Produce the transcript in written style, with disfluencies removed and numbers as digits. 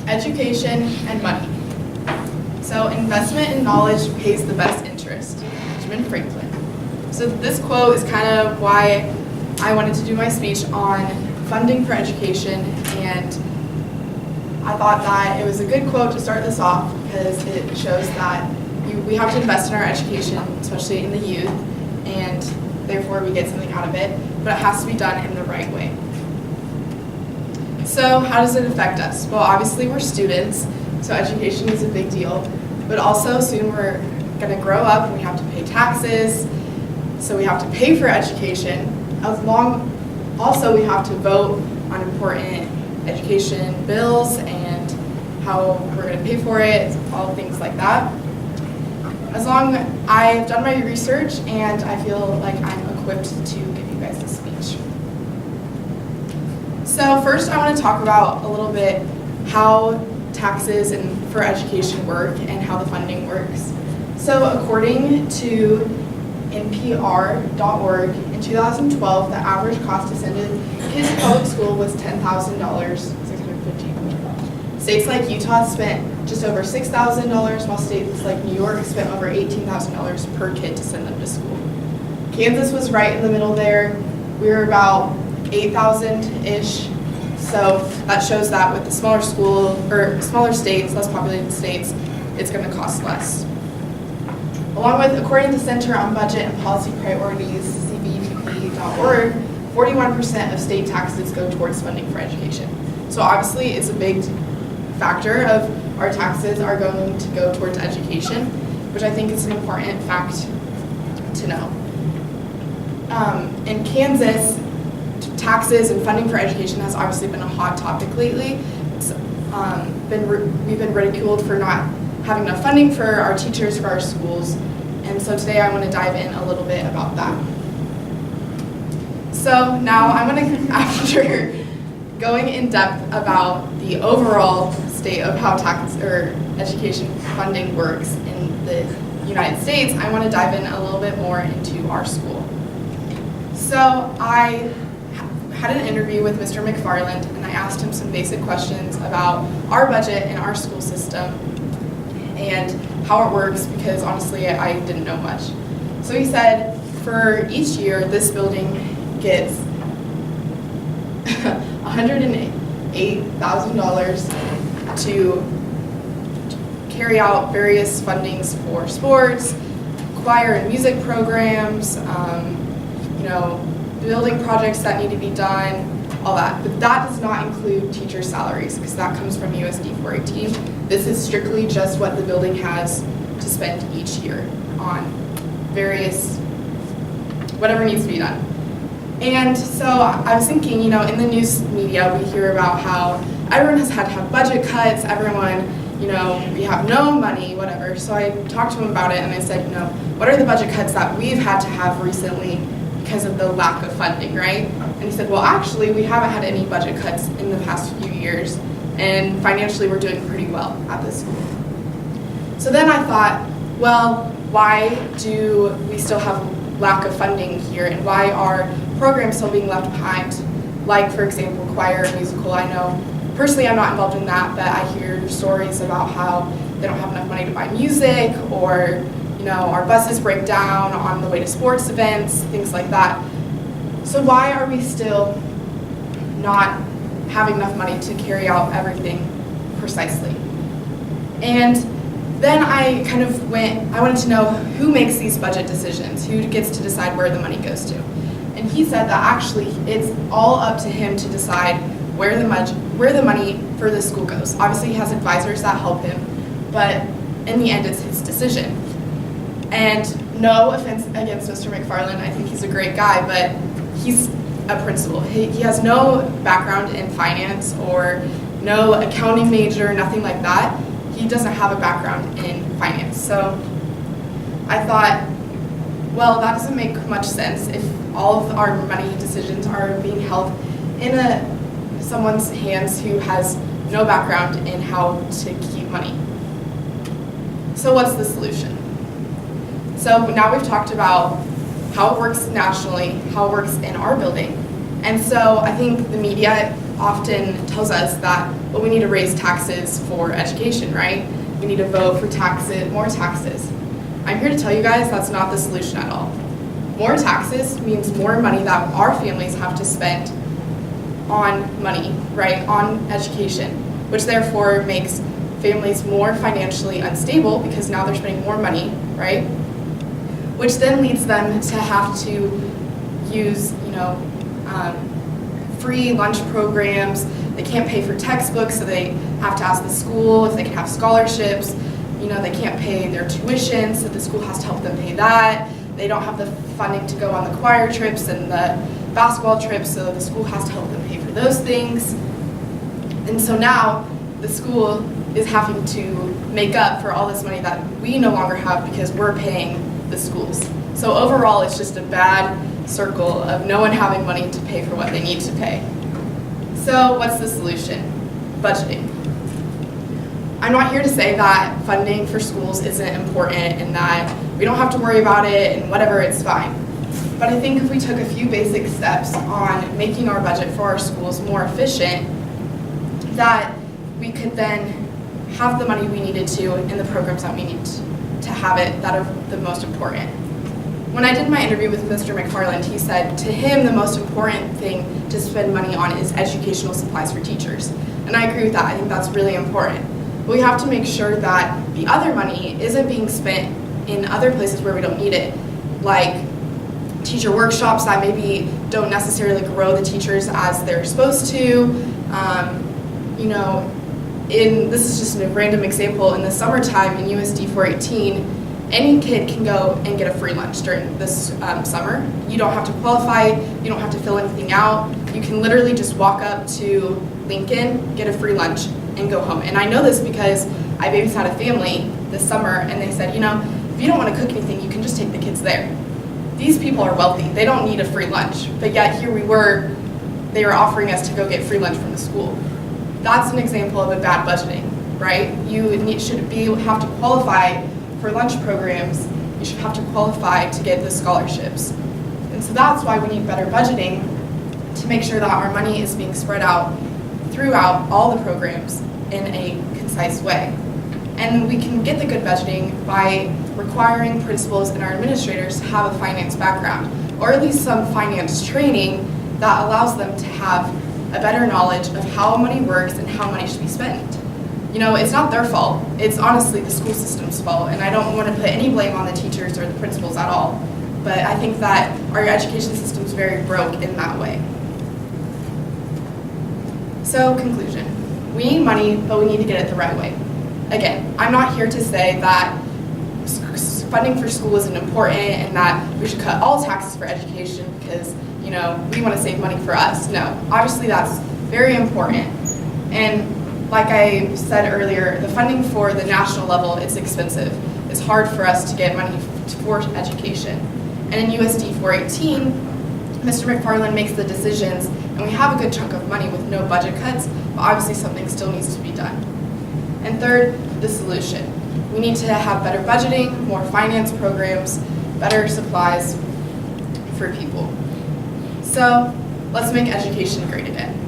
education and money. So investment in knowledge pays the best interest, Benjamin Franklin. So this quote is kind of why I wanted to do my speech on funding for education, and I thought that it was a good quote to start this off because it shows that we have to invest in our education, especially in the youth, and therefore we get something out of it, but it has to be done in the right way. So how does it affect us? Well, obviously we're students, so education is a big deal, but also soon we're going to grow up and we have to pay taxes, so we have to pay for education. Also we have to vote on important education bills and how we're going to pay for it, all things like that. I've done my research and I feel like I'm equipped to give you guys this speech. So first I want to talk about a little bit how taxes and for education work and how the funding works. So according to NPR.org, in 2012, the average cost to send a kid to public school was $10,000, $650. States like Utah spent just over $6,000, while states like New York spent over $18,000 per kid to send them to school. Kansas was right in the middle there. We were about 8,000-ish. So that shows that with the smaller states, less populated states, it's going to cost less. According to the Center on Budget and Policy Priorities, CBPP.org, 41% of state taxes go towards funding for education. So obviously it's a big factor of our taxes are going to go towards education, which I think is an important fact to know. In Kansas, taxes and funding for education has obviously been a hot topic lately. We've been ridiculed for not having enough funding for our teachers, for our schools, and so today I want to dive in a little bit about that. So now I'm going to, after going in depth about the overall state of how education funding works in the United States, I want to dive in a little bit more into our school. So I had an interview with Mr. McFarland, and I asked him some basic questions about our budget and our school system and how it works, because honestly I didn't know much. So he said for each year this building gets $108,000 to carry out various fundings for sports, choir and music programs, building projects that need to be done, all that. But that does not include teacher salaries, because that comes from USD 418. This is strictly just what the building has to spend each year on various, whatever needs to be done. And so I was thinking, in the news media we hear about how everyone has had to have budget cuts, everyone, we have no money, whatever. So I talked to him about it and I said, what are the budget cuts that we've had to have recently because of the lack of funding, right? And he said, well, actually, we haven't had any budget cuts in the past few years, and financially we're doing pretty well at this school. So then I thought, well, why do we still have lack of funding here, and why are programs still being left behind? Like, for example, choir and musical. I know, personally I'm not involved in that, but I hear stories about how they don't have enough money to buy music, or our buses break down on the way to sports events, things like that. So why are we still not having enough money to carry out everything precisely? And then I wanted to know who makes these budget decisions, who gets to decide where the money goes to. And he said that actually it's all up to him to decide where the money for the school goes. Obviously he has advisors that help him, but in the end it's his decision. And no offense against Mr. McFarland, I think he's a great guy, but he's a principal. He has no background in finance or no accounting major, nothing like that. He doesn't have a background in finance. So I thought, well, that doesn't make much sense if all of our money decisions are being held in someone's hands who has no background in how to keep money. So what's the solution? So now we've talked about how it works nationally, how it works in our building. And so I think the media often tells us that, well, we need to raise taxes for education, right? We need to vote for taxes, more taxes. I'm here to tell you guys that's not the solution at all. More taxes means more money that our families have to spend on money, right, on education, which therefore makes families more financially unstable because now they're spending more money, right? Which then leads them to have to use, free lunch programs. They can't pay for textbooks, so they have to ask the school if they can have scholarships. They can't pay their tuition, so the school has to help them pay that. They don't have the funding to go on the choir trips and the basketball trips, so the school has to help them pay for those things. And so now the school is having to make up for all this money that we no longer have because we're paying the schools. So overall, it's just a bad circle of no one having money to pay for what they need to pay. So what's the solution? Budgeting. I'm not here to say that funding for schools isn't important and that we don't have to worry about it and whatever, it's fine. But I think if we took a few basic steps on making our budget for our schools more efficient, that we could then have the money we needed to in the programs that we need to have it that are the most important. When I did my interview with Mr. McFarland, he said to him the most important thing to spend money on is educational supplies for teachers. And I agree with that. I think that's really important. But we have to make sure that the other money isn't being spent in other places where we don't need it, like teacher workshops that maybe don't necessarily grow the teachers as they're supposed to. This is just a random example, in the summertime in USD 418, any kid can go and get a free lunch during this summer. You don't have to qualify, you don't have to fill anything out. You can literally just walk up to Lincoln, get a free lunch, and go home. And I know this because I babysat a family this summer, and they said, if you don't want to cook anything, you can just take the kids there. These people are wealthy. They don't need a free lunch. But yet here we were, they were offering us to go get free lunch from the school. That's an example of a bad budgeting, right? You should have to qualify for lunch programs. You should have to qualify to get the scholarships. And so that's why we need better budgeting, to make sure that our money is being spread out throughout all the programs in a concise way. And we can get the good budgeting by requiring principals and our administrators to have a finance background, or at least some finance training that allows them to have a better knowledge of how money works and how money should be spent. It's not their fault. It's honestly the school system's fault, and I don't want to put any blame on the teachers or the principals at all. But I think that our education system is very broke in that way. So, conclusion. We need money, but we need to get it the right way. Again, I'm not here to say that funding for school isn't important and that we should cut all taxes for education because, we want to save money for us. No, obviously that's very important. And like I said earlier, the funding for the national level is expensive. It's hard for us to get money for education. And in USD 418, Mr. McFarland makes the decisions, and we have a good chunk of money with no budget cuts, but obviously something still needs to be done. And third, the solution. We need to have better budgeting, more finance programs, better supplies for people. So let's make education great again.